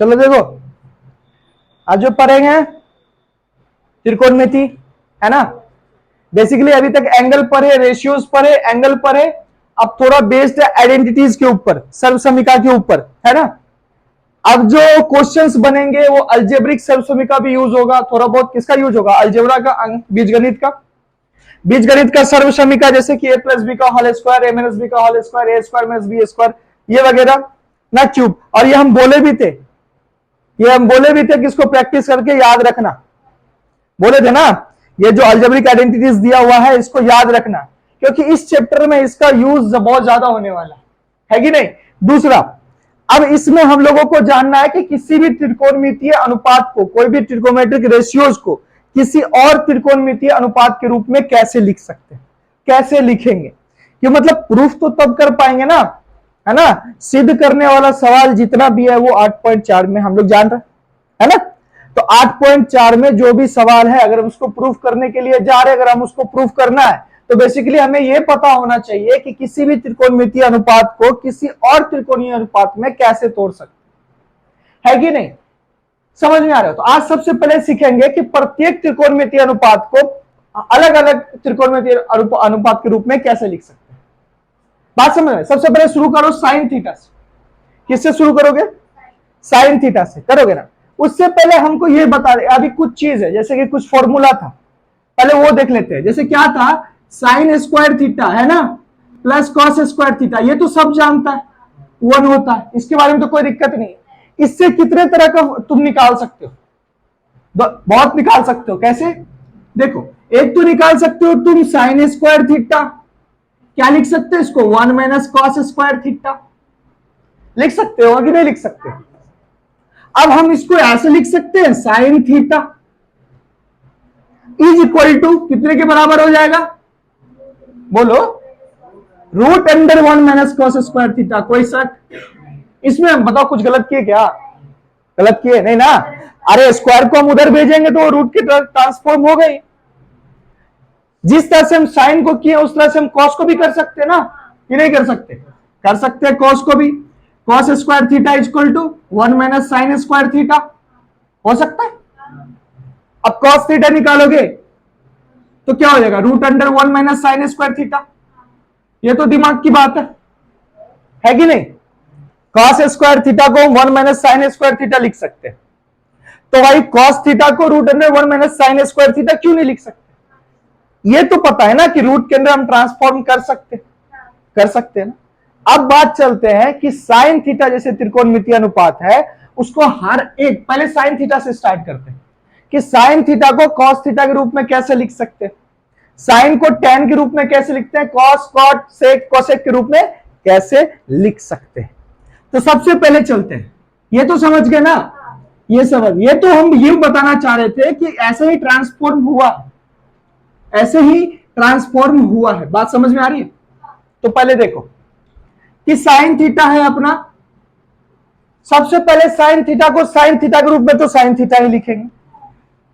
चलो देखो, आज जो पढ़ेंगे त्रिकोणमिति, है ना। बेसिकली अभी तक एंगल पढ़े, रेशियोज पढ़े, एंगल पढ़े। अब थोड़ा बेस्ड है आइडेंटिटीज के ऊपर, सर्वसमीका के ऊपर, है ना। अब जो क्वेश्चंस बनेंगे वो अलजेब्रिक सर्वसमीका भी यूज होगा, थोड़ा बहुत किसका यूज होगा, अलजेब्रा का, बीजगणित का। बीजगणित का सर्वसमीका जैसे कि a प्लस बी का whole square, a minus B का whole square, a square minus B square, ये वगैरह ना, क्यूब। और ये हम बोले भी थे, कि इसको प्रैक्टिस करके याद रखना, बोले थे ना। ये जो अलजेब्रिक आइडेंटिटीज दिया हुआ है इसको याद रखना, क्योंकि इस चैप्टर में इसका यूज बहुत ज्यादा होने वाला है कि नहीं। दूसरा, अब इसमें हम लोगों को जानना है कि किसी भी त्रिकोणमितीय अनुपात को, कोई भी ट्रिकोमेट्रिक रेशियोज को किसी और त्रिकोणमितीय अनुपात के रूप में कैसे लिख सकते हैं, कैसे लिखेंगे। कि मतलब प्रूफ तो तब कर पाएंगे ना, है ना। सिद्ध करने वाला सवाल जितना भी है वो 8.4 में हम लोग जान रहे है ना। तो 8.4 में जो भी सवाल है, अगर हम उसको प्रूफ करने के लिए जा रहे हैं, अगर हम उसको प्रूफ करना है, तो बेसिकली हमें यह पता होना चाहिए कि किसी भी त्रिकोणमितीय अनुपात को किसी और त्रिकोणीय अनुपात में कैसे तोड़ सकते है कि नहीं। समझ में आ रहा है। तो आज सबसे पहले सीखेंगे कि प्रत्येक त्रिकोणमितीय अनुपात को अलग अलग त्रिकोणमितीय अनुपात के रूप में कैसे लिख सकते हैं। बात समझ में। सबसे पहले शुरू करो साइन थीटा से। किससे शुरू करोगे, साइन थीटा से करोगे ना। उससे पहले हमको ये बता दे, अभी कुछ चीज है, जैसे कि कुछ फॉर्मूला था, पहले वो देख लेते हैं। जैसे क्या था, साइन स्क्वायर थीटा, है ना, प्लस कॉस स्क्वायर थीटा, ये तो सब जानता है, 1 होता है, इसके बारे में तो कोई दिक्कत नहीं है। इससे कितने तरह का तुम निकाल सकते हो, बहुत निकाल सकते हो। कैसे, देखो, एक तो निकाल सकते हो तुम साइन स्क्वायर थीटा, क्या लिख सकते हो इसको, 1 माइनस कॉस स्क्वायर थीटा लिख सकते हो कि नहीं लिख सकते। अब हम इसको ऐसे लिख सकते हैं, sine theta is equal to कितने के बराबर हो जाएगा, बोलो, root under 1 minus cos square theta. कोई शक इसमें, हम बताओ कुछ गलत किए क्या, गलत किए नहीं ना। अरे स्क्वायर को हम उधर भेजेंगे तो रूट की ट्रांसफॉर्म हो गई। जिस तरह से हम साइन को किए उस तरह से हम कॉस को भी कर सकते हैं ना, कि नहीं कर सकते, कर सकते हैं कॉस को भी। Cos square theta is equal to 1 minus sine square theta, हो सकता है। अब कॉस थीटा निकालोगे तो क्या हो जाएगा, root under 1 minus sine square theta. ये तो दिमाग की बात है कि नहीं। कॉस स्क्वायर थीटा को 1 माइनस साइन स्क्वायर थीटा लिख सकते हैं, तो भाई कॉस थीटा को root under 1 minus sine square theta क्यों नहीं लिख सकते। ये तो पता है ना कि रूट के अंदर हम ट्रांसफॉर्म कर सकते हैं ना। अब बात चलते हैं कि साइन थीटा जैसे त्रिकोणमितीय अनुपात है, उसको हर एक, पहले साइन थीटा से स्टार्ट करते हैं कि साइन थीटा को कॉस थीटा के रूप में कैसे लिख सकते हैं, साइन को टैन के रूप में कैसे लिखते हैं, कॉस, कॉट, सेक, कोसेक के रूप में कैसे लिख सकते हैं। तो सबसे पहले चलते हैं, ये तो समझ गए ना, ये समझ, ये तो हम ये बताना चाह रहे थे कि ऐसे ही ट्रांसफॉर्म हुआ, ऐसे ही ट्रांसफॉर्म हुआ है। बात समझ में आ रही है। तो पहले देखो कि साइन थीटा है अपना, सबसे पहले साइन थीटा को साइन थीटा के रूप में तो साइन थीटा ही लिखेंगे।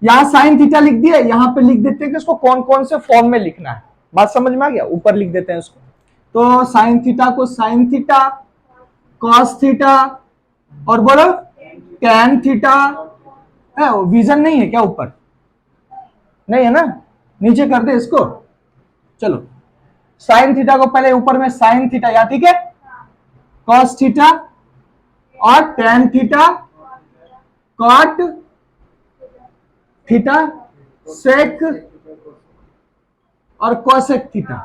यहां साइन थीटा लिख दिया, यहां पे लिख देते हैं कि इसको कौन कौन से फॉर्म में लिखना है। बात समझ में आ गया, ऊपर लिख देते हैं इसको। तो साइन थीटा को साइन थीटा, कॉस थीटा, और बोलो टैन थीटा। विजन नहीं है क्या ऊपर, नहीं है ना, नीचे कर दे इसको। चलो साइन थीटा को पहले ऊपर में साइन थीटा, या ठीक है, कॉस थीटा और टैन थीटा, कॉट थीटा, सेक और कोसेक थीटा,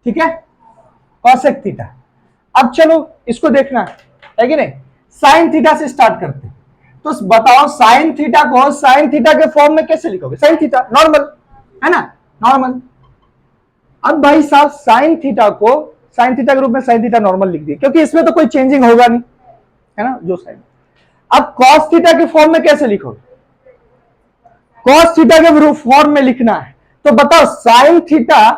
ठीक है, कोसेक थीटा। अब चलो इसको देखना है कि नहीं। साइन थीटा से स्टार्ट करते हैं, तो बताओ साइन थीटा को साइन थीटा के फॉर्म में कैसे लिखोगे, साइन थीटा नॉर्मल, है ना, नॉर्मल। अब भाई साहब साइन थीटा को साइन थीटा के रूप में साइन थीटा नॉर्मल लिख दिए, क्योंकि इसमें तो कोई चेंजिंग होगा नहीं, है ना, जो साइन। अब कॉस थीटा के फॉर्म में कैसे लिखोगे, कॉस थीटा के फॉर्म में लिखना है। तो बताओ साइन थीटा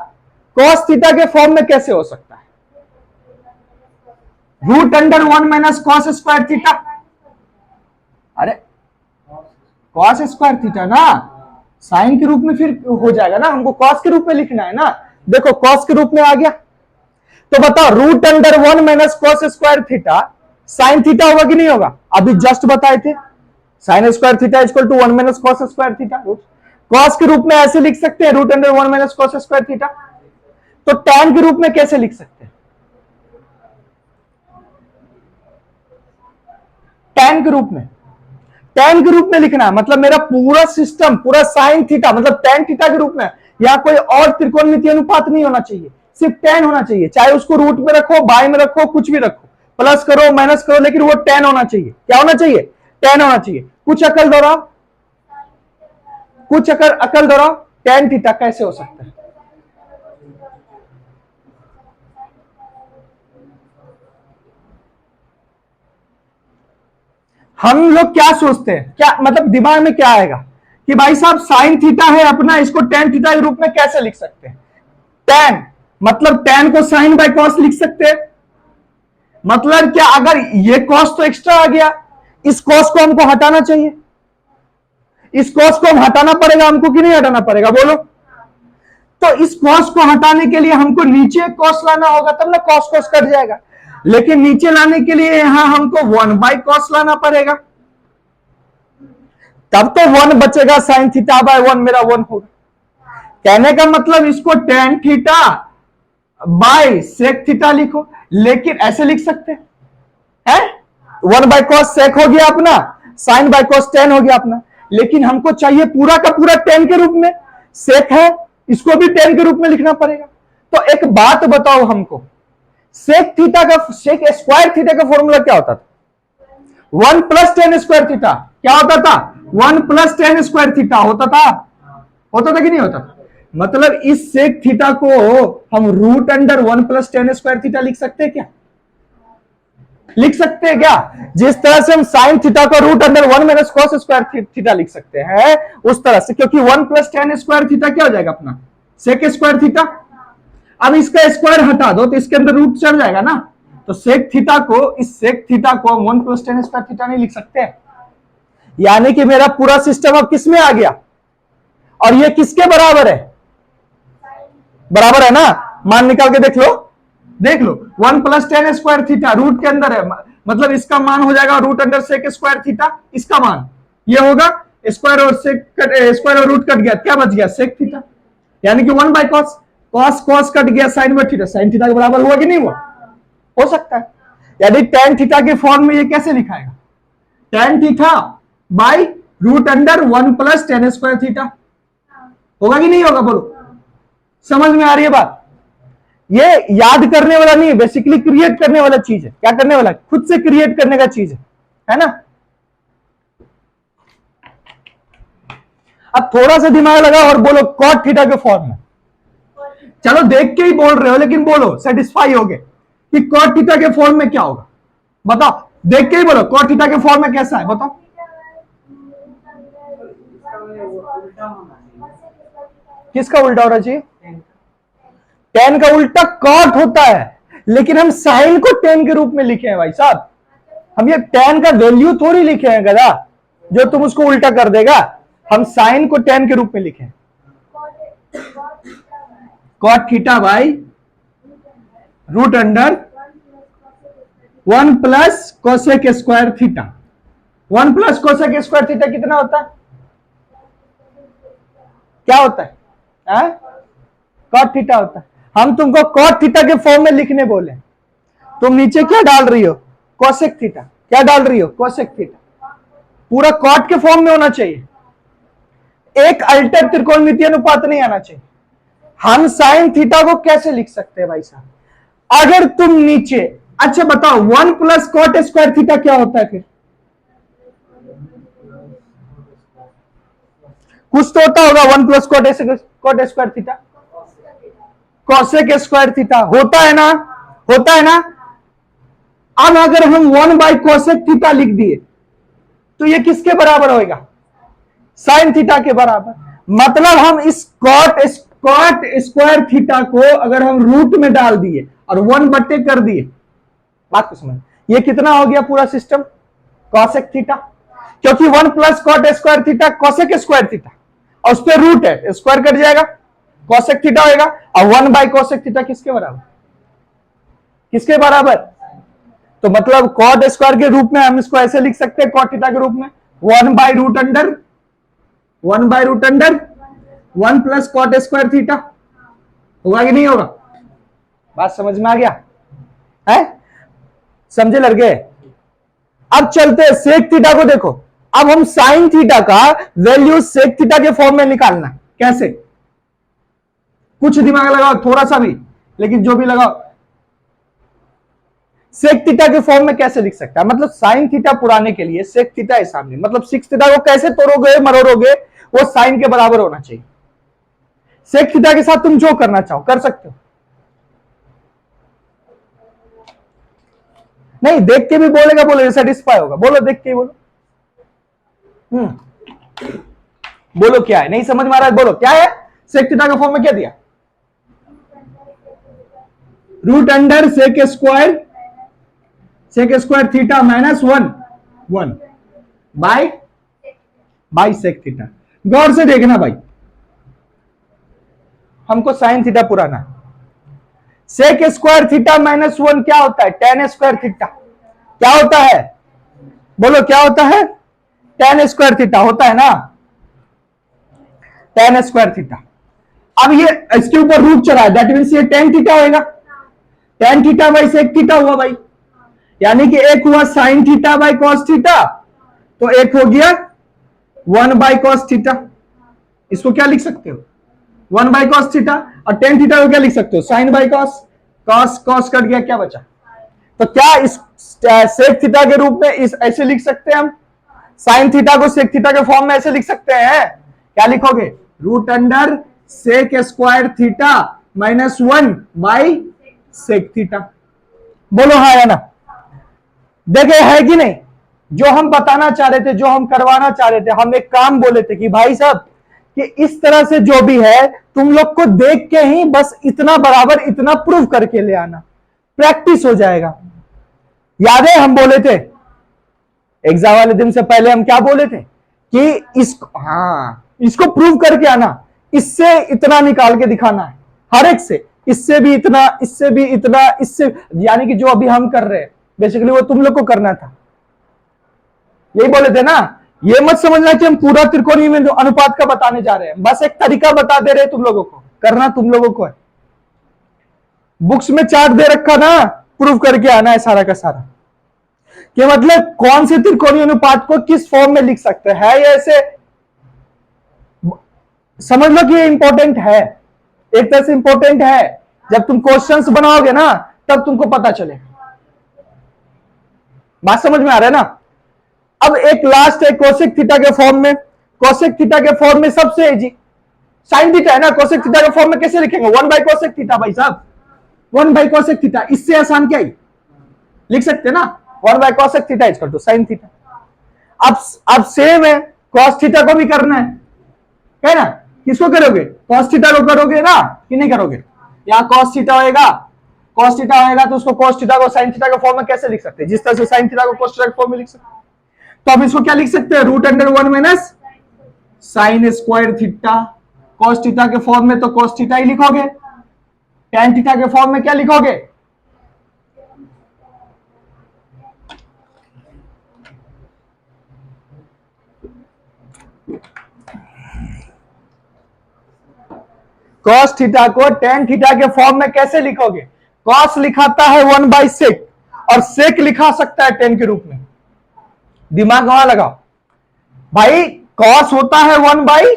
कॉस थीटा के फॉर्म में कैसे हो सकता है, root under 1 minus cos square theta. अरे कॉस स्क्वायर थीटा ना, साइन के रूप में फिर हो जाएगा ना, हमको कॉस के रूप में लिखना है ना। देखो कॉस के रूप में आ गया, तो बताओ root under 1 minus cos square theta sine theta होगा कि नहीं होगा? अभी जस्ट बताए थे sine square theta equal to 1 minus cos square theta. Cos के रूप में ऐसे लिख सकते हैं root under 1 minus cos square theta. तो टैन के रूप में कैसे लिख सकते हैं? टैन के रूप में, टैन के रूप में लिखना है मतलब मेरा पूरा सिस्टम पूरा साइन थीटा मतलब टैन थीटा के रूप में। या कोई और त्रिकोणमितीय अनुपात नहीं होना चाहिए, सिर्फ टैन होना चाहिए। चाहे उसको रूट में रखो, बाय में रखो, कुछ भी रखो, प्लस करो माइनस करो, लेकिन वो टैन होना चाहिए। क्या होना चाहिए? टैन होना चाहिए। कुछ अकल दोहराओ, कुछ अकल दोहराओ, टैन थीटा कैसे हो सकता है? हम लोग क्या सोचते हैं, क्या मतलब दिमाग में क्या आएगा कि भाई साहब साइन थीटा है अपना, इसको टैन थीटा के रूप में कैसे लिख सकते हैं? टैन मतलब टैन को साइन बाय कॉस लिख सकते हैं। मतलब क्या, अगर ये कॉस तो एक्स्ट्रा आ गया, इस कॉस को हमको हटाना चाहिए। इस कॉस को हम हटाना पड़ेगा हमको कि नहीं हटाना पड़ेगा, बोलो? तो इस कॉस को हटाने के लिए हमको नीचे कॉस लाना होगा, तब ना कॉस कॉस कट जाएगा। लेकिन नीचे लाने के लिए यहां हमको 1 बाय कॉस लाना पड़ेगा, तब तो 1 बचेगा। साइन थीटा बाय 1 मेरा 1 होगा। कहने का मतलब इसको tan theta by sec theta लिखो, लेकिन ऐसे लिख सकते हैं 1 बाय कॉस सेक हो गया अपना, साइन बाय कॉस टैन हो गया अपना। लेकिन हमको चाहिए पूरा का पूरा टैन के रूप में। सेक है, इसको भी टैन के रूप में लिखना पड़ेगा। तो एक बात बताओ हमको, सेक थीटा का, सेक स्क्वायर थीटा का फॉर्मूला क्या होता था? 1 प्लस टेन स्क्वायर थीटा। क्या होता था? 1 प्लस टेन स्क्वायर थीटा होता था। होता था कि नहीं होता था? मतलब इस सेक थीटा को हम root under 1 plus tan square theta लिख सकते हैं क्या? लिख सकते हैं क्या? जिस तरह से हम साइन थीटा को root under 1 minus cos square theta लिख सकते हैं, उस तरह से, क्योंकि 1 प्लस टेन स्क्वायर थीटा क्या हो जाएगा अपना? Sec square theta. अब इसका स्क्वायर हटा दो तो इसके अंदर रूट चल जाएगा ना। तो सेक थीटा को, इस सेक थीटा को 1 प्लस टेन स्क्वायर थीटा नहीं लिख सकते। यानी कि मेरा पूरा सिस्टम अब किस में आ गया, और ये किसके बराबर है? बराबर है ना? मान निकाल के देख लो, देख लो। 1 plus tan square theta root के अंदर है, मतलब इसका मान हो जाएगा root under sec square theta. इसका मान ये होगा, स्क्वायर और सेक स्क्वायर और रूट कट गया, क्या बच गया? Sec theta. यानी कि 1 by cos, cos cos cut गया, sine by theta, sine theta के बराबर हुआ कि नहीं हुआ? हो सकता है। यानी टैन थीटा के फॉर्म में ये कैसे लिखाएगा? Tan theta by root under 1 plus tan square theta. होगा कि नहीं होगा, बोलो? समझ में आ रही है बात? ये याद करने वाला नहीं है, बेसिकली क्रिएट करने वाला चीज है। क्या करने वाला? खुद से क्रिएट करने का चीज है ना? अब थोड़ा सा दिमाग लगाओ और बोलो कॉट थीटा के फॉर्म में। चलो देख के ही बोल रहे हो, लेकिन बोलो, सेटिस्फाई हो गए कि कॉट थीटा के फॉर्म में क्या होगा? बताओ, देख के ही बोलो कॉट थीटा के फॉर्म में कैसा है, बताओ। किसका उल्टा होना चाहिए? टेन का उल्टा कॉट होता है, लेकिन हम साइन को टेन के रूप में लिखे हैं भाई साहब। हम ये टेन का वैल्यू थोड़ी लिखे हैं गधा, जो तुम उसको उल्टा कर देगा। हम साइन को टेन के रूप में लिखे हैं। Cot theta by root under 1 plus cosec square theta. 1 plus cosec square theta कितना होता है? क्या होता है? कॉट थीटा होता है। हम तुमको कॉट थीटा के फॉर्म में लिखने बोले, तुम नीचे क्या डाल रही हो? Cosec theta. क्या डाल रही हो? Cosec theta. पूरा कॉट के फॉर्म में होना चाहिए, एक अल्टर त्रिकोणमितीय अनुपात नहीं आना चाहिए। हम साइन थीटा को कैसे लिख सकते हैं भाई साहब? अगर तुम नीचे, अच्छा बताओ 1 प्लस कॉट स्क्वायर थीटा क्या होता है? फिर कुछ तो होता होगा। 1 plus cot square theta cosec square theta होता है ना? होता है ना? अब अगर हम 1 बाई कोसेक थीटा लिख दिए तो ये किसके बराबर होगा? साइन थीटा के बराबर। मतलब हम इस कॉट स्क्वायर थीटा को अगर हम रूट में डाल दिए और 1 बट्टे कर दिए, बात को समझ, ये कितना हो गया पूरा सिस्टम? Cosec theta. क्योंकि 1 plus cot square theta cosec square theta, और उस पर रूट है, स्क्वायर कट जाएगा, कोसेक थीटा होगा। और 1 बाई कोसेक थीटा किसके बराबर? किसके बराबर? तो मतलब कॉट स्क्वायर के रूप में हम इसको ऐसे लिख सकते हैं, कॉट थीटा के रूप में 1/√1 1 प्लस कॉट स्क्वायर थीटा। होगा कि नहीं होगा? बात समझ में आ गया है? समझे लड़के? अब चलते हैं सेक थीटा को। देखो अब हम साइन थीटा का वैल्यू सेक थीटा के फॉर्म में निकालना है। कैसे? कुछ दिमाग लगाओ थोड़ा सा भी, लेकिन जो भी लगाओ। सेक थीटा के फॉर्म में कैसे लिख सकता है? मतलब साइन थीटा पुराने के लिए सेक थीटा है सामने, मतलब सिक्स थीटा को कैसे तोड़ोगे मरोड़ोगे, वो साइन के बराबर होना चाहिए। सेक थीटा के साथ तुम जो करना चाहो कर सकते हो। नहीं देख के भी बोलेगा सेटिस्फाई होगा। बोलो देख के ही बोलो। बोलो क्या है? नहीं समझ में आ रहा है? बोलो क्या है? सेक थीटा के फॉर्म में क्या दिया? √Under sec square theta -1 by sec theta. गौर से देखना भाई, हमको साइन थीटा पुराना है। सेक स्क्वायर थीटा -1 क्या होता है? tan square theta. क्या होता है? बोलो क्या होता है? tan स्क्वायर थीटा होता है ना, tan स्क्वायर थीटा। अब ये इसके ऊपर रूट चला है, दैट मीन्स ये tan थीटा होगा। tan theta by sec theta हुआ भाई, यानी कि एक हुआ sine theta by cos theta, तो एक हो गया 1 बाई कॉस थीटा। इसको क्या लिख सकते हो? 1 बाई कॉस थीटा। और tan थीटा को क्या लिख सकते हो? Sine by cos. Cos cut गया, क्या बचा? तो क्या इस सेक थीटा के रूप में इस ऐसे लिख सकते हैं हम? साइन थीटा को सेक थीटा के फॉर्म में ऐसे लिख सकते हैं। क्या लिखोगे? √Under sec square theta -1 by sec theta. बोलो हाँ या ना? देखे है कि नहीं? जो हम बताना चाह रहे थे, जो हम करवाना चाह रहे थे, हम एक काम बोले थे कि भाई साहब कि इस तरह से जो भी है तुम लोग को देख के ही बस इतना बराबर इतना प्रूव करके ले आना, प्रैक्टिस हो जाएगा। याद है हम बोले थे एग्जाम वाले दिन से पहले हम क्या बोले थे कि इसको प्रूव करके आना, इससे इतना निकाल के दिखाना है, हर एक से, इससे भी इतना, इससे भी इतना, इससे, यानी कि जो अभी हम कर रहे हैं बेसिकली वो तुम लोग को करना था। यही बोले थे ना। ये मत समझना कि हम पूरा त्रिकोणीय में अनुपात का बताने जा रहे हैं, बस एक तरीका बता दे रहे हैं तुम लोगों को, करना तुम लोगों को है। बुक्स में चार्ट दे रखा ना, प्रूव करके आना है सारा का सारा, कि मतलब कौन से त्रिकोणीय अनुपात को किस फॉर्म में लिख सकते हैं। ये ऐसे समझ लो कि ये इंपॉर्टेंट है, एक तरह से इंपॉर्टेंट है। जब तुम क्वेश्चंस बनाओगे ना तब तुमको पता चले। बात समझ में आ रहा है ना? अब एक लास्ट है कोसेक थीटा के फॉर्म में। कोसेक थीटा के फॉर्म में सबसे इजी साइन थीटा है ना। कोसेक थीटा के फॉर्म में कैसे लिखेंगे? 1 बाई कोसेक थीटा भाई साहब, 1 बाई कोसेक थीटा। इससे आसान क्या ही लिख सकते हैं ना, 1 by cosec theta equal to sine theta. अब सेम है, कॉस थीटा को भी करना है ना। किसको करोगे? कॉस थीटा को करोगे ना कि नहीं करोगे? यहां कॉस थीटा होएगा, कॉस थीटा होएगा तो उसको कॉस थीटा को साइन थीटा के फॉर्म में कैसे लिख सकते हैं? जिस तरह से साइन थीटा को कॉस थीटा के फॉर्म में लिख सकते हैं। तो अब इसको क्या लिख सकते हैं? √1 minus sine square theta. Cos theta के फॉर्म में तो कॉस थीटा ही लिखोगे, tan थीटा के फॉर्म में क्या लिखोगे? कॉस थीटा को tan थीटा के फॉर्म में कैसे लिखोगे? कॉस लिखाता है 1 बाई सेक, और सेक लिखा सकता है tan के रूप में। दिमाग वहां लगाओ भाई, कॉस होता है 1 बाई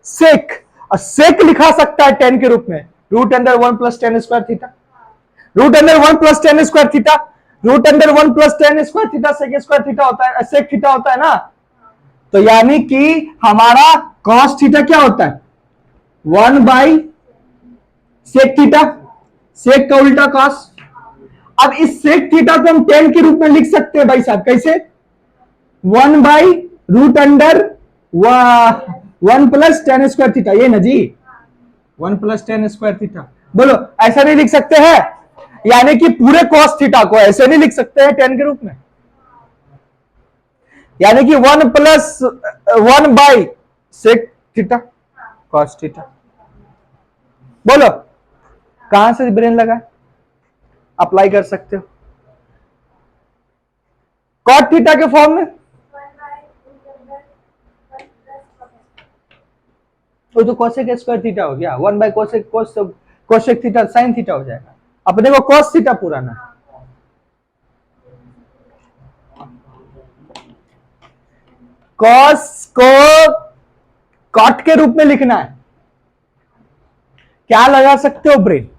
सेक, और सेक लिखा सकता है tan के रूप में, √1 plus tan square theta. √1 plus tan square theta, √1 plus tan square theta sec square theta होता है, सेक थीटा होता है ना। तो यानी कि हमारा कॉस थीटा क्या होता है? 1 बाई सेक थीटा, सेक का उल्टा कॉस। अब इस सेक थीटा को हम tan के रूप में लिख सकते हैं भाई साहब, कैसे? 1 by √1 plus tan square theta, ये ना जी, 1 प्लस tan स्क्वायर थीटा। बोलो ऐसा नहीं लिख सकते हैं? यानी कि पूरे कॉस थीटा को ऐसे नहीं लिख सकते हैं tan के रूप में, यानी कि 1 plus 1 by sec theta cos theta. बोलो कहां से ब्रेन लगा? अप्लाई कर सकते हो। कॉट थीटा के फॉर्म में वो तो कोसेक स्क्वायर थीटा हो गया, 1 bye cosec cosec theta sine theta हो जाएगा। अपने को कॉस थीटा पुराना, कॉस को कॉट के रूप में लिखना है, क्या लगा सकते हो ब्रेन?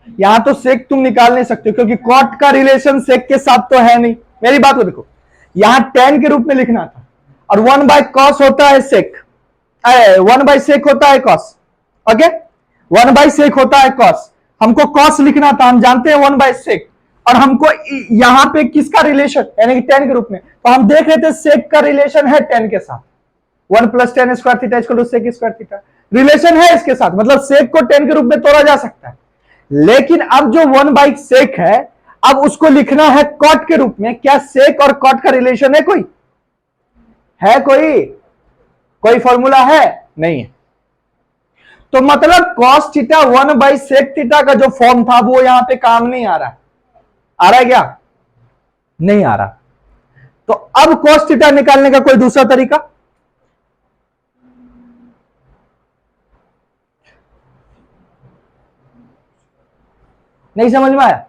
यहां तो सेक तुम निकाल नहीं सकते क्योंकि कॉट का रिलेशन सेक के साथ तो है नहीं। मेरी बात को देखो, यहां टेन के रूप में लिखना था और 1 बाय कॉस होता है सेक, 1 बाय सेक होता है कॉस, ओके 1 बाय सेक होता है कॉस, हमको कॉस लिखना था, हम जानते हैं 1 बाय सेक, और हमको यहां पे किसका रिलेशन यानी कि टेन के रूप में, तो हम देख रहे थे सेक का रिलेशन है टेन के साथ, 1 plus tan square theta equal to sec square theta, relation है इसके साथ, मतलब सेक को टेन के रूप में तोड़ा जा सकता है। लेकिन अब जो 1 बाई सेक है अब उसको लिखना है कॉट के रूप में। क्या सेक और कॉट का रिलेशन है? कोई है? कोई फॉर्मूला है? नहीं है। तो मतलब cos theta 1 by sec theta का जो फॉर्म था वो यहां पे काम नहीं आ रहा है। आ रहा है क्या? नहीं आ रहा। तो अब कॉस थीटा निकालने का कोई दूसरा तरीका? नहीं समझ में आया?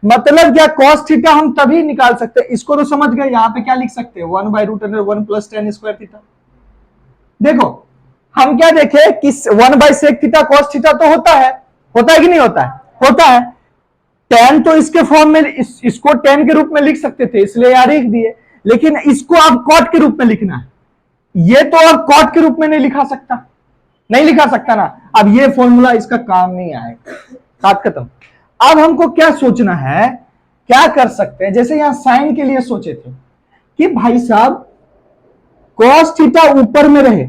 मतलब क्या कॉस थीटा हम तभी निकाल सकते हैं, इसको तो समझ गए, यहां पे क्या लिख सकते हैं 1 by root under 1 plus tan square theta. देखो हम क्या देखे कि 1 by sec theta cos theta तो होता है कि नहीं होता है? होता है। टेन तो इसके फॉर्म में इसको टेन के रूप में लिख सकते थे इसलिए यहां लिख दिए, लेकिन इसको अब कॉट के रूप में लिखना है, ये तो अब कॉट के रूप में नहीं लिखा सकता ना। अब ये फॉर्मूला इसका काम नहीं आएगा, बात खत्म। अब हमको क्या सोचना है, क्या कर सकते हैं, जैसे यहां साइन के लिए सोचे थे कि भाई साहब कॉस थीटा ऊपर में रहे,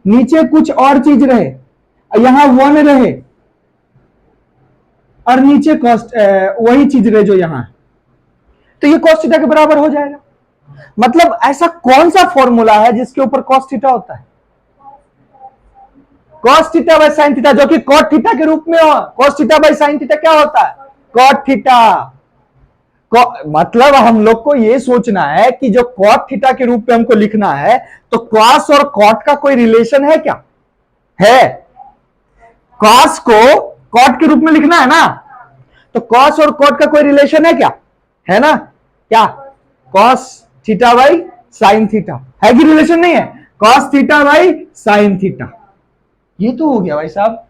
नीचे कुछ और चीज रहे, यहां 1 रहे और नीचे कॉस वही चीज रहे जो यहां है, तो ये कॉस थीटा के बराबर हो जाएगा। मतलब ऐसा कौन सा फॉर्मूला है जिसके ऊपर कॉस थीटा होता है? Cos theta by sine theta, जो कि कॉट थीटा के रूप में हो। Cos theta by sine theta क्या होता है? Cot theta. मतलब हम लोग को यह सोचना है कि जो कॉट थीटा के रूप में हमको लिखना है, तो कॉस और कॉट का कोई रिलेशन है क्या? है। कॉस को कॉट के रूप में लिखना है ना, तो कॉस और कॉट का कोई रिलेशन है क्या? है ना? क्या? Cos theta by sine theta है कि रिलेशन नहीं है? Cos theta by sine theta, ये तो हो गया भाई साहब,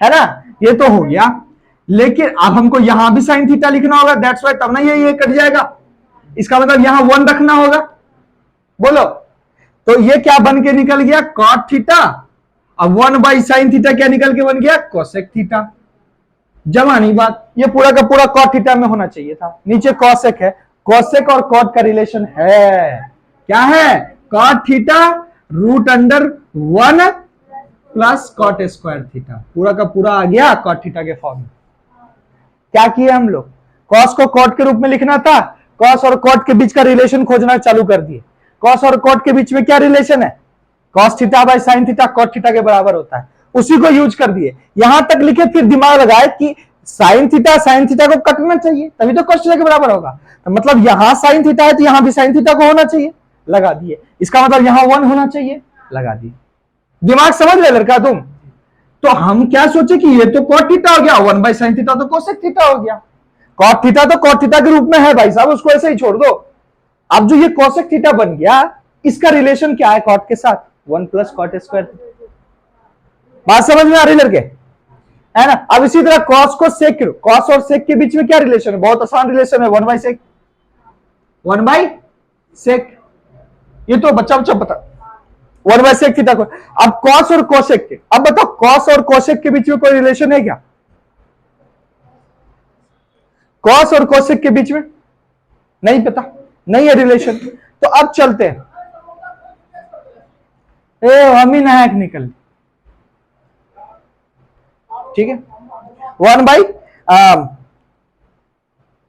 है ना? ये तो हो गया। लेकिन अब हमको यहां भी साइन थीटा लिखना होगा, दैट्स वाई, तब ना ये कट जाएगा। इसका मतलब यहां 1 रखना होगा। बोलो, तो ये क्या बन के निकल गया? Cot theta. अब 1 बाई साइन थीटा क्या निकल के बन गया? Cosec theta. जमा नहीं बात, ये पूरा का पूरा कॉट थीटा में होना चाहिए था, नीचे कोसेक है। कोसेक और कॉट का रिलेशन है, क्या है? Cot theta root under 1 plus cot square theta, पूरा का पूरा आ गया कॉट थीटा के फॉर्म में। क्या किए हम लोग? कॉस को कॉट के रूप में लिखना था, कॉस और कॉट के बीच का रिलेशन खोजना चालू कर दिए। कॉस और कॉट के बीच में क्या रिलेशन है? Cos theta by sine theta cot theta के बराबर होता है, उसी को यूज कर दिए। यहां तक लिखे, फिर दिमाग लगाए कि साइन थीटा को कटना चाहिए तभी तो कॉस थीटा के बराबर होगा, तो मतलब यहां साइन थीटा है तो यहां भी साइन थीटा को होना चाहिए, लगा दिए। इसका मतलब यहां 1 होना चाहिए, लगा दिए। दिमाग समझ ले लड़का तुम? तो हम क्या सोचे कि ये तो कॉट थीटा हो गया, 1 बाई साइन थीटा तो कोसेक थीटा हो गया। कॉट थीटा तो कॉट थीटा के रूप में है भाई साहब, उसको ऐसे ही छोड़ दो। अब जो ये कोसेक थीटा बन गया, इसका रिलेशन क्या है कॉट के साथ? 1 प्लस कॉट स्क्वायर। बात समझ में आ रही लड़के? है ना? अब इसी तरह कॉस को सेक, कॉस और सेक के बीच में क्या रिलेशन है? बहुत आसान रिलेशन है, 1 बाई सेक। 1 बाई सेक, ये तो बच्चा पता, 1 बाई सेक थीटा को। अब कॉस और कोसेक के, अब बताओ कॉस और कोसेक के बीच में कोई रिलेशन है क्या? कॉस और कोसेक के बीच में नहीं पता, नहीं है रिलेशन। तो अब चलते हैं, हम ही नायक निकल, ठीक है। 1 बाई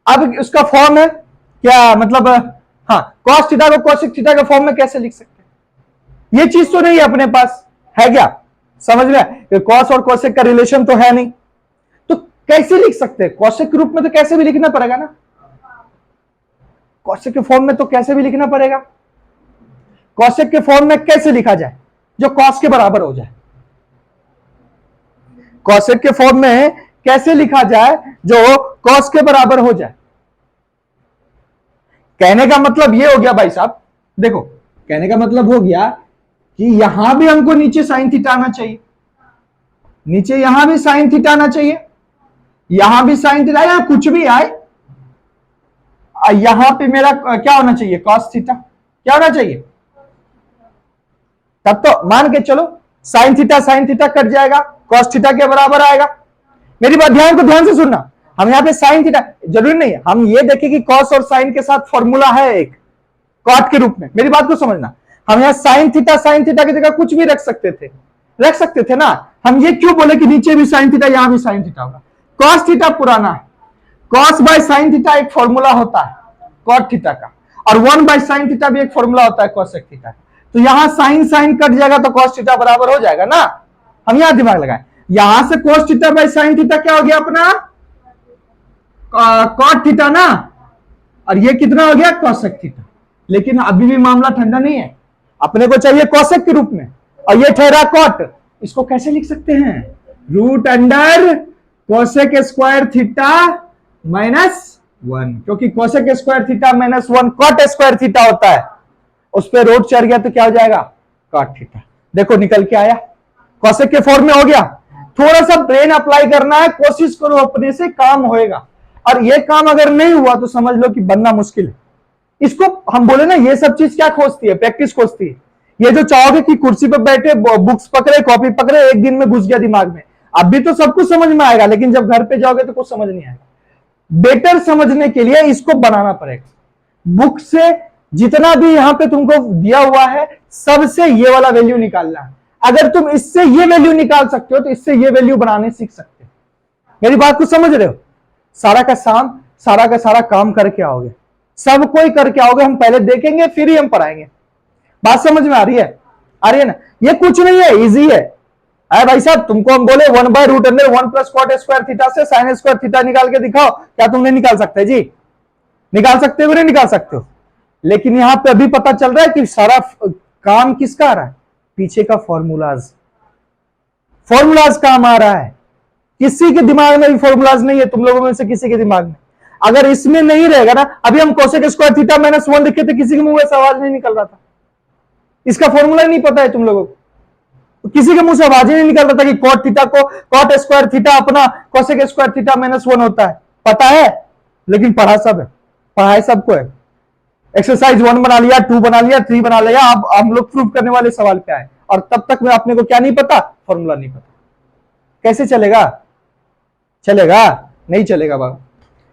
अब उसका फॉर्म है क्या? मतलब हाँ, कॉस थीटा को कोसेक थीटा के फॉर्म में कैसे लिख सकते हैं? ये चीज तो नहीं है अपने पास, है क्या? समझ में? कॉस और कोसेक का रिलेशन तो है नहीं, तो कैसे लिख सकते हैं? कौशिक के रूप में तो कैसे भी लिखना पड़ेगा ना, कौशिक के फॉर्म में तो कैसे भी लिखना पड़ेगा। कौशिक के फॉर्म में कैसे लिखा जाए जो कॉस के बराबर हो जाए? कौशिक के फॉर्म में कैसे लिखा जाए जो कॉस के बराबर हो जाए? कहने का मतलब ये हो गया भाई साहब, देखो कहने का मतलब हो गया कि यहां भी हमको नीचे साइन थीटा आना चाहिए, नीचे यहां भी साइन थीटा आना चाहिए, यहां भी साइन थीटा, यहां कुछ भी आए, यहां पे मेरा क्या होना चाहिए? Cos theta. क्या होना चाहिए? तब तो मान के चलो साइन थीटा कट जाएगा, कॉस थीटा के बराबर आएगा। मेरी बात ध्यान से सुनना, हम यहाँ पे साइन थीटा जरूरी नहीं है, हम ये देखें कि कॉस और साइन के साथ फॉर्मूला है एक कॉट के रूप में। मेरी बात को समझना, हम यहाँ साइन थीटा की जगह कुछ भी रख सकते थे ना। हम ये क्यों बोले कि नीचे भी साइन थीटा यहां भी साइन थीटा होगा? कॉस थीटा पुराना है, कॉस बाय साइन थीटा एक फॉर्मूला होता है कॉट थीटा का, और 1 बाय साइन थीटा भी एक फॉर्मूला होता है कॉसेक थीटा का। तो यहां साइन कट जाएगा तो कॉस थीटा बराबर हो जाएगा ना। हम यहां दिमाग लगाए, यहां से cos theta by sine theta क्या हो गया अपना? कॉट थीटा ना, और ये कितना हो गया? Cosec theta. लेकिन अभी भी मामला ठंडा नहीं है, अपने को चाहिए कॉसेक के रूप में, और ये ठहरा कॉट। इसको कैसे लिख सकते हैं? Root under cosec square theta -1, क्योंकि cosec square theta -1 cot square theta होता है, उस पर रूट चढ़ गया तो क्या हो जाएगा? Cot theta. देखो निकल के आया, कोसेक के फॉर्म में हो गया। थोड़ा सा ब्रेन अप्लाई करना है, कोशिश करो, अपने से काम होएगा। और ये काम अगर नहीं हुआ तो समझ लो कि बनना मुश्किल है। इसको हम बोले ना, ये सब चीज क्या खोजती है? प्रैक्टिस खोजती है। ये जो चाहोगे कि कुर्सी पर बैठे बुक्स पकड़े कॉपी पकड़े एक दिन में घुस गया दिमाग में, अभी तो सब कुछ समझ में आएगा, लेकिन जब घर पे जाओगे तो कुछ समझ नहीं आएगा। बेटर समझने के लिए इसको बनाना पड़ेगा। बुक से जितना भी यहां पे तुमको दिया हुआ है सबसे ये वाला वैल्यू निकालना है। अगर तुम इससे ये वैल्यू निकाल सकते हो तो इससे ये वैल्यू बनाने सीख सकते हो। मेरी बात को समझ रहे हो? सारा का सारा काम करके आओगे, सब कोई करके आओगे। हम पहले देखेंगे फिर ही हम पढ़ाएंगे। बात समझ में आ रही है? आ रही है ना? ये कुछ नहीं है, इजी है। अरे भाई साहब, तुमको हम बोले 1/√1 + कॉट स्क्वायर थीटा से साइन स्क्वायर थीटा निकाल के दिखाओ, क्या तुम नहीं निकाल सकते जी? निकाल सकते हो? नहीं निकाल सकते हो? लेकिन यहां पे अभी पता चल रहा है कि सारा काम किसका आ रहा है? पीछे का फॉर्मूलाज काम आ रहा है। किसी के दिमाग में भी फॉर्मूलाज नहीं है, तुम लोगों में से किसी के दिमाग में। अगर इसमें नहीं रहेगा ना, अभी हम कोसेक स्क्वायर थीटा -1 लिखे थे, किसी के मुंह से आवाज नहीं निकल रहा था। इसका फॉर्मूला ही नहीं पता है तुम लोगों को, तो किसी के मुंह से आवाज ही नहीं निकल रहा था कि कॉट थीटा को कॉट स्क्वायर थीटा अपना कोसेक स्क्वायर थीटा -1 होता है। पता है, लेकिन पढ़ा सब है, पढ़ाई सबको है। एक्सरसाइज 1 बना लिया, 2 बना लिया, 3 बना लिया। अब हम लोग प्रूव करने वाले सवाल पे आए, और तब तक में अपने को क्या नहीं पता? फॉर्मूला नहीं पता। कैसे चलेगा? नहीं चलेगा बाबू।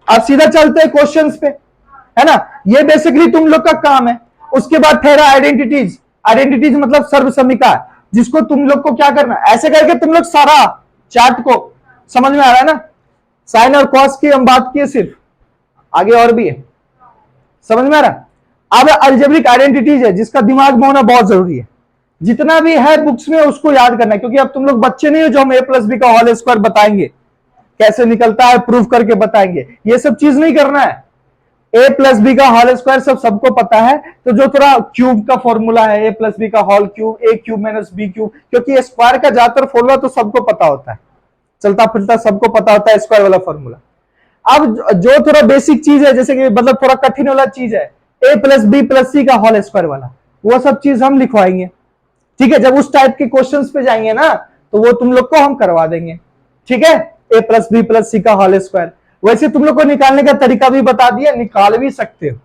अब सीधा चलते हैं क्वेश्चंस पे, है ना? ये बेसिकली तुम लोग का काम है। उसके बाद ठहरा आइडेंटिटीज मतलब सर्वसमीका, जिसको तुम लोग को क्या करना, ऐसे करके तुम लोग सारा चार्ट को समझ में आ रहा है ना? साइन और कॉस की हम बात किए, सिर्फ आगे और भी है, समझ में आ रहा है? अब अलजेब्रिक आइडेंटिटीज है, जिसका दिमाग में होना बहुत जरूरी है। जितना भी है बुक्स में उसको याद करना है, क्योंकि अब तुम लोग बच्चे नहीं हो जो हम a+b का होल स्क्वायर बताएंगे, कैसे निकलता है प्रूफ करके बताएंगे। ये सब चीज नहीं करना है। a+b का होल स्क्वायर सबको पता है, तो जो थोड़ा क्यूब का फॉर्मूला है a+b का होल क्यूब, a³ - b³, क्योंकि स्क्वायर का ज्यादातर फॉर्मूला तो सबको पता होता है, चलता फिरता सबको पता होता है स्क्वायर वाला फॉर्मूला। अब जो थोड़ा बेसिक चीज है, जैसे कि मतलब थोड़ा कठिन वाला चीज है, a+b+c का होल स्क्वायर वाला, वो सब चीज हम लिखवाएंगे। ठीक है, जब उस टाइप के क्वेश्चंस पे जाएंगे ना, तो वो तुम लोग को हम करवा देंगे। ठीक है, a+b+c का होल स्क्वायर। वैसे तुम लोग को निकालने का तरीका भी बता दिया, निकाल भी सकते हो।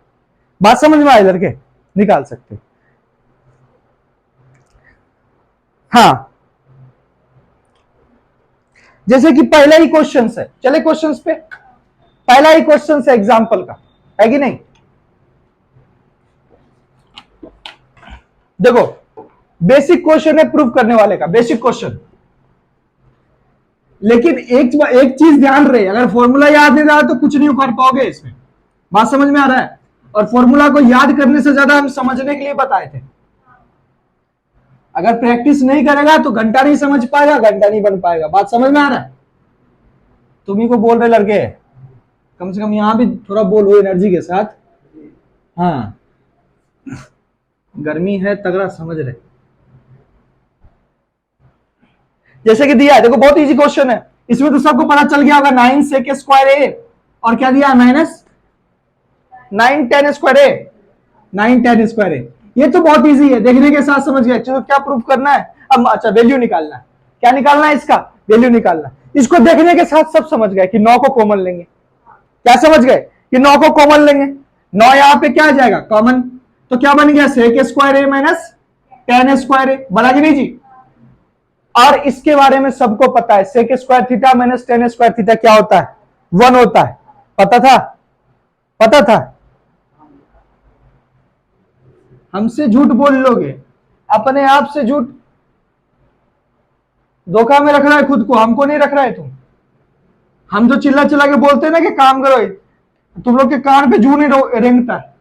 बात समझ में आए लड़के? निकाल सकते हो। हाँ, जैसे कि पहला ही क्वेश्चन है, चले क्वेश्चंस पे। पहला ही क्वेश्चन है एग्जाम्पल का, है कि नहीं? देखो, बेसिक क्वेश्चन है प्रूफ करने वाले का, बेसिक क्वेश्चन। लेकिन एक चीज ध्यान रहे, अगर फॉर्मूला याद नहीं रहा तो कुछ नहीं कर पाओगे इसमें। बात समझ में आ रहा है? और फॉर्मूला को याद करने से ज्यादा हम समझने के लिए बताए थे। अगर प्रैक्टिस नहीं करेगा तो घंटा नहीं समझ पाएगा, घंटा नहीं बन पाएगा। बात समझ में आ रहा है? तुम्ही को बोल रहे लड़के, कम से कम यहां भी थोड़ा बोलो एनर्जी के साथ। हाँ, गर्मी है तगड़ा, समझ रहे। जैसे कि दिया है, देखो बहुत इजी क्वेश्चन है, इसमें तो सबको पता चल गया होगा। 9 सेक स्क्वायर ए और क्या दिया, माइनस 9 10 स्क्वायर ए, 9 10 स्क्वायर ए। ये तो बहुत इजी है, देखने के साथ समझ गया। चलो क्या प्रूफ करना है अब, अच्छा वैल्यू निकालना है। क्या निकालना है, इसका वैल्यू निकालना है। इसको देखने के साथ सब समझ गए कि 9 को कॉमन लेंगे। क्या समझ गए कि 9 को कॉमन लेंगे, 9 यहां पे क्या आ जाएगा कॉमन, तो क्या बन गया सेक स्क्वायर ए माइनस 10 स्क्वायर ए, बना कि नहीं जी। और इसके बारे में सबको पता है, sec square theta minus 10 square theta क्या होता है, 1 होता है। पता था, पता था। हमसे झूठ बोल लोगे, अपने आप से झूठ, धोखा में रख रहा है खुद को, हमको नहीं रख रहा है तुम। हम जो चिल्ला चिल्ला के बोलते हैं ना कि काम करो, तुम लोग के कान पे जू नहीं रेंगता है।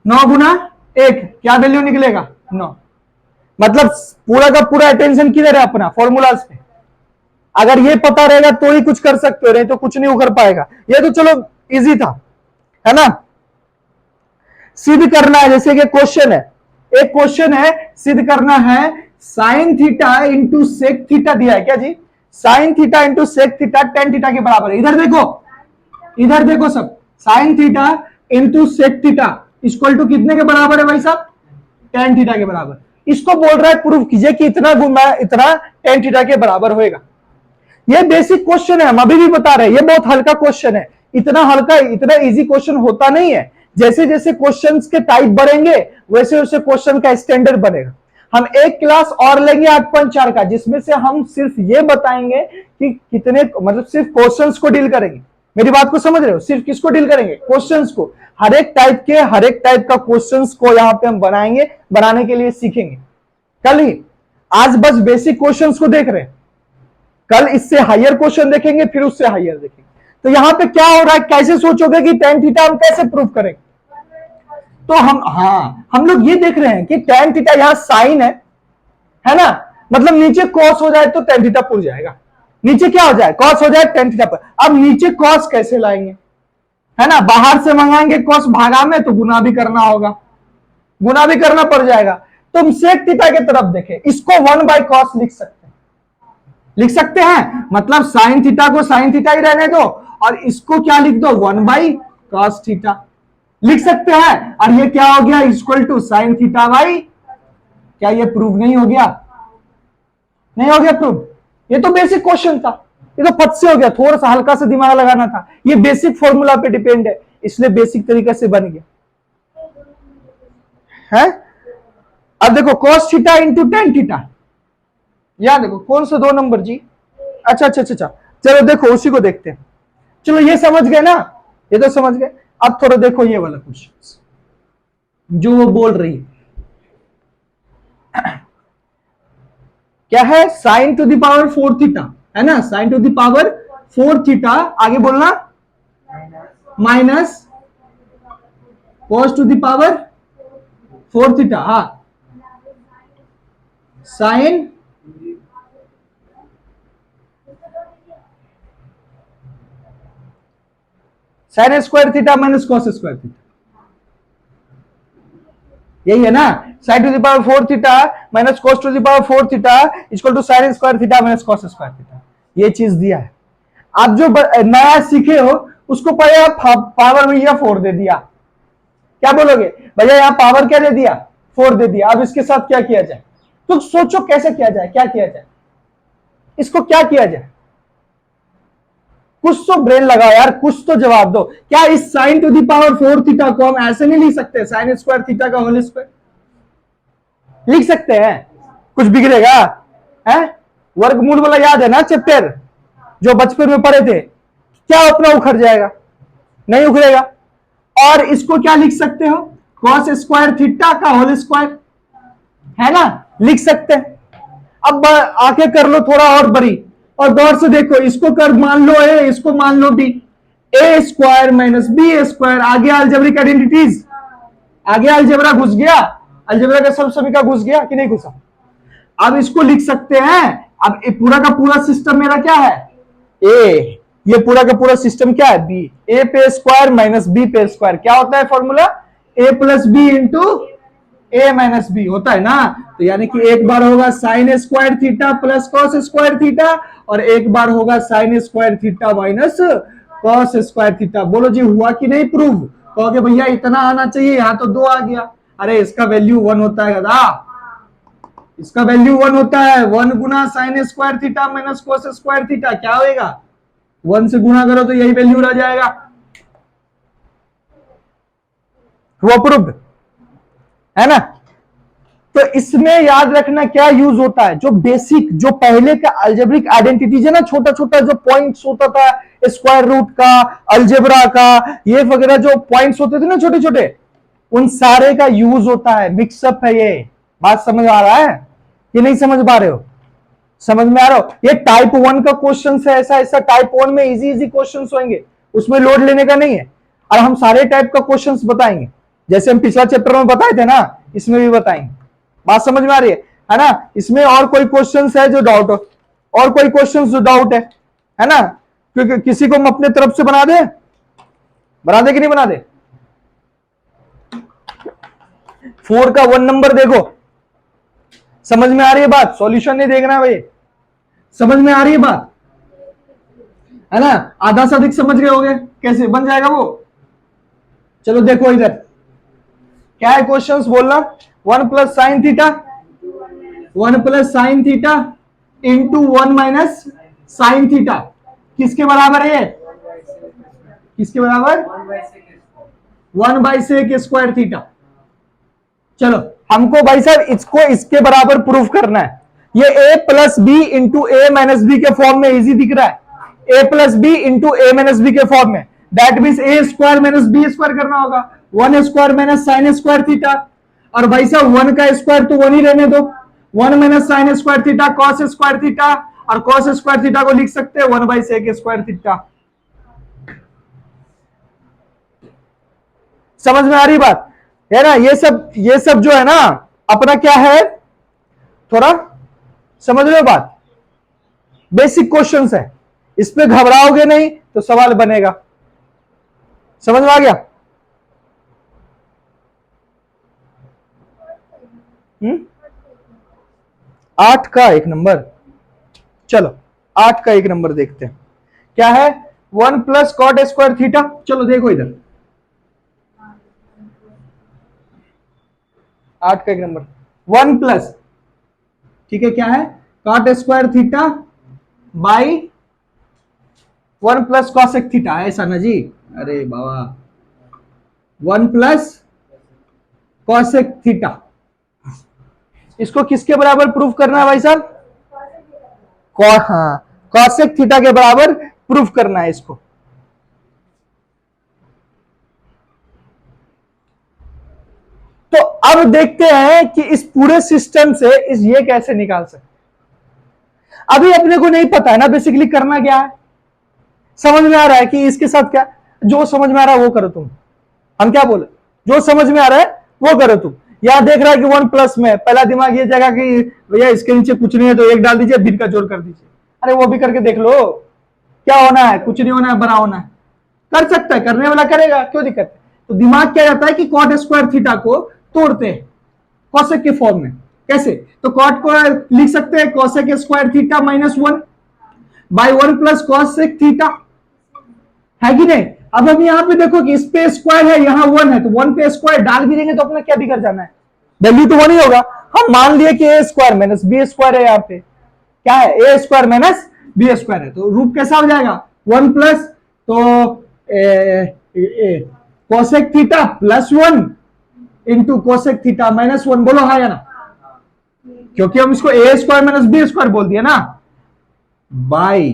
9 गुना 1 क्या वैल्यू निकलेगा, 9। मतलब पूरा का पूरा अटेंशन किधर है अपना, फॉर्मूलाज पे। अगर ये पता रहेगा तो ही कुछ कर सकते हो, नहीं तो कुछ नहीं कर पाएगा। ये तो चलो इजी था, है ना। सिद्ध करना है, जैसे कि क्वेश्चन है, एक क्वेश्चन है सिद्ध करना है sine theta into sec theta दिया है। क्या जी, sine theta into sec theta tan theta के बराबर है। इधर देखो, इधर देखो सब, sine theta into sec theta equal to कितने के बराबर है भाई साहब, टेन थीटा के बराबर। इसको बोल रहा है प्रूफ कीजिए कि इतना गुना इतना टेन थीटा के बराबर होएगा। ये बेसिक क्वेश्चन है, हम अभी भी बता रहे हैं, ये बहुत हल्का क्वेश्चन है। इतना हल्का, इतना इजी क्वेश्चन होता नहीं है। जैसे जैसे क्वेश्चंस के टाइप बढ़ेंगे वैसे वैसे क्वेश्चन का स्टैंडर्ड बनेगा। हम एक क्लास और लेंगे 8.4 का, जिसमें से हम सिर्फ ये बताएंगे कि कितने, मतलब सिर्फ क्वेश्चंस को डील करेंगे। मेरी बात को समझ रहे हो, सिर्फ किसको डील करेंगे, क्वेश्चंस को। हर एक टाइप का क्वेश्चंस को यहां पे हम बनाएंगे, बनाने के लिए सीखेंगे कल ही। आज बस बेसिक क्वेश्चंस को देख रहे हैं, कल इससे हायर क्वेश्चन देखेंगे, फिर उससे हायर देखेंगे। तो यहां पे क्या हो रहा है, कैसे सोचोगे कि टेन थीटा हम कैसे प्रूव करेंगे। तो हम लोग ये देख रहे हैं कि टेन थीटा यहां साइन है ना, मतलब नीचे कॉस हो जाए तो टेन थीटा पुर जाएगा, नीचे क्या हो जाए कॉस हो जाए टेन थीटा पर। अब नीचे कॉस कैसे लाएंगे, है ना, बाहर से मंगाएंगे कॉस भागा में तो गुना भी करना होगा, गुना भी करना पड़ जाएगा। तुम सेक थीटा की तरफ देखें, इसको 1/cos लिख सकते हैं, मतलब साइन थीटा को साइन थीटा ही रहने दो और इसको क्या लिख दो 1/cos थीटा लिख सकते हैं। और ये क्या हो गया, equal to sine theta by, क्या ये प्रूव नहीं हो गया, नहीं हो गया प्रूव। ये तो बेसिक क्वेश्चन था, ये तो फट से हो गया, थोड़ा सा हल्का सा दिमाग लगाना था। ये बेसिक फॉर्मूला पे डिपेंड है, इसलिए बेसिक तरीके से बन गया है। अब देखो cos theta into tan theta, याद देखो कौन सा 2 नंबर जी, अच्छा अच्छा अच्छा, चलो देखो उसी को देखते हैं। चलो ये समझ गए ना, ये तो समझ गए। अब थोड़ा देखो ये वाला क्वेश्चन जो वो बोल रही है, क्या है, sine to the power 4 theta, है ना, sine to the power 4 theta, आगे बोलना minus cos to the power 4 theta, हाँ sine sine square theta minus cos square theta, यही है ना, sine to the power 4 theta minus cos to the power 4 theta equal to sine square theta minus cos square theta. ये चीज दिया है। आप जो नया सीखे हो उसको पहले आप पावर में 4 दे दिया, क्या बोलोगे भैया, यहां पावर क्या दे दिया, 4 दे दिया। अब इसके साथ क्या किया जाए, तो सोचो कैसे किया जाए, क्या किया जाए, इसको क्या किया जाए, कुछ तो ब्रेन लगाओ यार, कुछ तो जवाब दो। क्या इस sign to the power 4 theta को हम ऐसे नहीं लिख सकते, साइन स्क्वायर थीटा का होल स्क्वायर लिख सकते हैं, कुछ बिगड़ेगा है। वर्गमूल वाला याद है ना चैप्टर जो बचपन में पढ़े थे, क्या अपना उखड़ जाएगा, नहीं उखड़ेगा। और इसको क्या लिख सकते हो, cos स्क्वायर थीटा का होल स्क्वायर, है ना, लिख सकते हैं। अब आके कर लो थोड़ा और बड़ी, और गौर से देखो, इसको कर मान लो ए, इसको मान लो बी, ए स्क्वायर माइनस बी स्क्वायर। आगे अलजेब्रिक आइडेंटिटीज, आगे अलजेब्रा घुस गया, अलजेब्रा का सब सभी का घुस गया कि नहीं घुसा। अब इसको लिख सकते हैं, अब पूरा का पूरा सिस्टम मेरा क्या है, ए ये पूरा का पूरा सिस्टम क्या है, बी, ए पे स्क्वायर माइनस बी पे स्क्वायर, क्या होता है formula, A plus B into A minus B होता है ना। तो यानी कि एक बार होगा sign square theta plus cos square theta, और एक बार होगा sign square theta minus cos square theta. बोलो जी हुआ कि नहीं प्रूव, कहोगे भैया इतना आना चाहिए, यहां तो 2 आ गया। अरे इसका वैल्यू 1 होता है दादा, इसका वैल्यू 1 होता है। 1 गुना sine square theta minus cos square theta क्या होएगा, 1 से गुना करो तो यही वैल्यू रह जाएगा। हुआ प्रूव्ड, है ना। तो इसमें याद रखना क्या यूज होता है, जो बेसिक, जो पहले का अलजेब्रिक आइडेंटिटीज है ना, छोटा छोटा जो पॉइंट्स होता था, स्क्वायर रूट का, अलजेब्रा का, ये वगैरह जो पॉइंट्स होते थे ना छोटे छोटे, उन सारे का यूज होता है। मिक्सअप है ये, बात समझ आ रहा है कि नहीं समझ पा रहे हो, समझ में आ रहा हो। ये टाइप 1 का क्वेश्चन है, ऐसा ऐसा टाइप 1 में इजी इजी क्वेश्चन होंगे, उसमें लोड लेने का नहीं है। और हम सारे टाइप का क्वेश्चंस बताएंगे, जैसे हम पिछला चैप्टर में बताए थे ना, इसमें भी बताएंगे। बात समझ में आ रही है ना। इसमें और कोई क्वेश्चंस है जो डाउट हो, और कोई क्वेश्चंस जो डाउट है ना, क्योंकि किसी को हम अपने तरफ से बना दे कि नहीं बना दे। 4 का 1 नंबर देखो, समझ में आ रही है बात, सॉल्यूशन नहीं देखना भाई, समझ में आ रही है बात, है ना। आधा से अधिक समझ गए होगे कैसे बन जाएगा वो। चलो देखो इधर क्या है क्वेश्चंस, बोलना। 1 plus sine theta, 1 plus sign theta into 1 minus sine theta किसके बराबर है, किसके बराबर, 1 बाई सेक स्क्वायर थीटा। चलो हमको भाई साहब इसको इसके बराबर प्रूफ करना है। ये a plus B into A minus B के फॉर्म में इजी दिख रहा है, a plus B into A minus B के फॉर्म में, that means A square minus B square करना होगा, 1 square minus sine square theta. और भाई साहब 1 का स्क्वायर तो 1 ही रहने दो, 1 minus sine square theta cos square theta, और कॉस स्क्वायर थीटा को लिख सकते हैं 1 बाई सेक स्क्वायर थीटा। समझ में आ रही बात है ना। ये सब जो है ना अपना क्या है, थोड़ा समझ रहे हो बात, बेसिक क्वेश्चंस है, इस पे घबराओगे नहीं तो सवाल बनेगा। समझ में आ गया। 8 का 1 नंबर, चलो 8 का 1 नंबर देखते हैं क्या है। 1 प्लस कॉट स्क्वायर थीटा, चलो देखो इधर 8 का 1 नंबर, 1 प्लस, ठीक है क्या है, cot square theta by 1 plus cosec theta, ऐसा ना जी। अरे बाबा 1 प्लस कॉसेक थीटा, इसको किसके बराबर प्रूफ करना है भाई साहब, हाँ कॉसेक थीटा के बराबर प्रूफ करना है इसको। तो अब देखते हैं कि इस पूरे सिस्टम से ये कैसे निकाल सकते। अभी अपने को नहीं पता है ना बेसिकली करना क्या है, समझ में आ रहा है कि इसके साथ क्या, जो समझ में आ रहा है वो करो तुम। हम क्या बोले, जो समझ में आ रहा है वो करो तुम। यहां देख रहा है कि 1 प्लस में पहला दिमाग ये जगह कि भैया इसके नीचे कुछ नहीं है तो 1 डाल दीजिए, भिन्न का जोड़ कर दीजिए। अरे वो भी करके देख लो, क्या होना है, कुछ नहीं होना है, बड़ा होना है, कर सकता है, करने वाला करेगा, क्यों दिक्कत है। तो दिमाग क्या रहता है कि कॉट स्क्वायर थीटा को तोड़ते हैं कॉसेक के फॉर्म में। कैसे, तो कॉट को लिख सकते हैं cosec square theta minus 1 by 1 plus cosec theta, है कि नहीं। अब हम यहां पे देखो कि इस पे स्क्वायर है, यहां 1 है, तो 1 पे स्क्वायर डाल भी देंगे तो अपना क्या भी कर जाना है, वैल्यू तो 1 ही होगा। हम मान लिए कि ए स्क्वायर माइनस बी स्क्वायर है, यहां पे क्या है, ए स्क्वायर माइनस बी स्क्वायर है, तो रूप कैसा हो जाएगा 1 प्लस, तो cosec theta plus 1 into cosec theta minus 1, बोलो हाँ या ना, क्योंकि हम इसको ए स्क्वायर माइनस बी स्क्वायर बोल दिया ना, बाई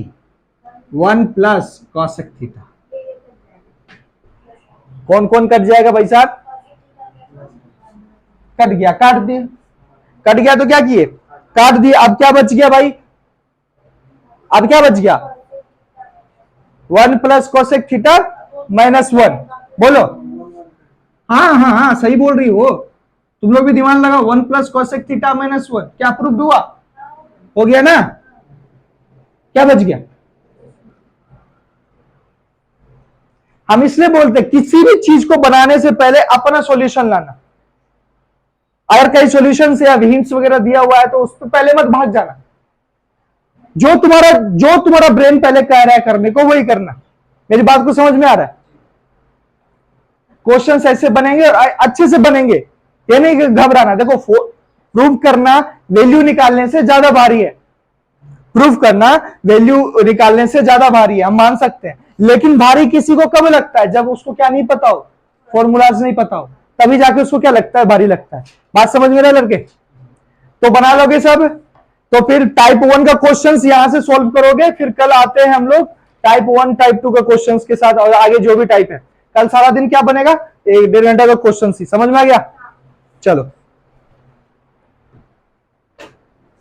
1 प्लस कोसेक थीटा। कौन कौन कट जाएगा भाई साहब, कट गया, काट दिए, कट गया तो क्या किए, काट दिए। अब क्या बच गया भाई, अब क्या बच गया, 1 प्लस कोसेक थीटा माइनस 1, बोलो हाँ हाँ हाँ सही बोल रही हो, तुम लोग भी दिमाग लगाओ। 1 प्लस कोसेक थीटा माइनस 1 क्या प्रूफ हुआ, हो गया ना। क्या बच गया, हम इसलिए बोलते हैं किसी भी चीज को बनाने से पहले अपना सॉल्यूशन लाना। अगर कई सॉल्यूशन या हिंट्स वगैरह दिया हुआ है तो उस पर पहले मत भाग जाना। जो तुम्हारा ब्रेन पहले कह रहा है करने को वही करना। मेरी बात को समझ में आ रहा है? क्वेश्चंस ऐसे बनेंगे और अच्छे से बनेंगे, ये नहीं कि घबराना। देखो प्रूव करना वैल्यू निकालने से ज्यादा भारी है, प्रूव करना वैल्यू निकालने से ज्यादा भारी है, हम मान सकते हैं। लेकिन भारी किसी को कब लगता है? जब उसको क्या नहीं पता हो, फॉर्मूलाज नहीं पता हो, तभी जाके उसको क्या लगता है? भारी लगता है। बात समझ में रहा लड़के? तो बना लोगे सब? तो फिर टाइप 1 का क्वेश्चंस यहां से सॉल्व करोगे, फिर कल आते हैं हम लोग टाइप 1 टाइप 2 का क्वेश्चंस के साथ, और आगे जो भी टाइप है। कल सारा दिन क्या बनेगा? 1-1.5 घंटा का क्वेश्चन ही। समझ में आ गया? चलो।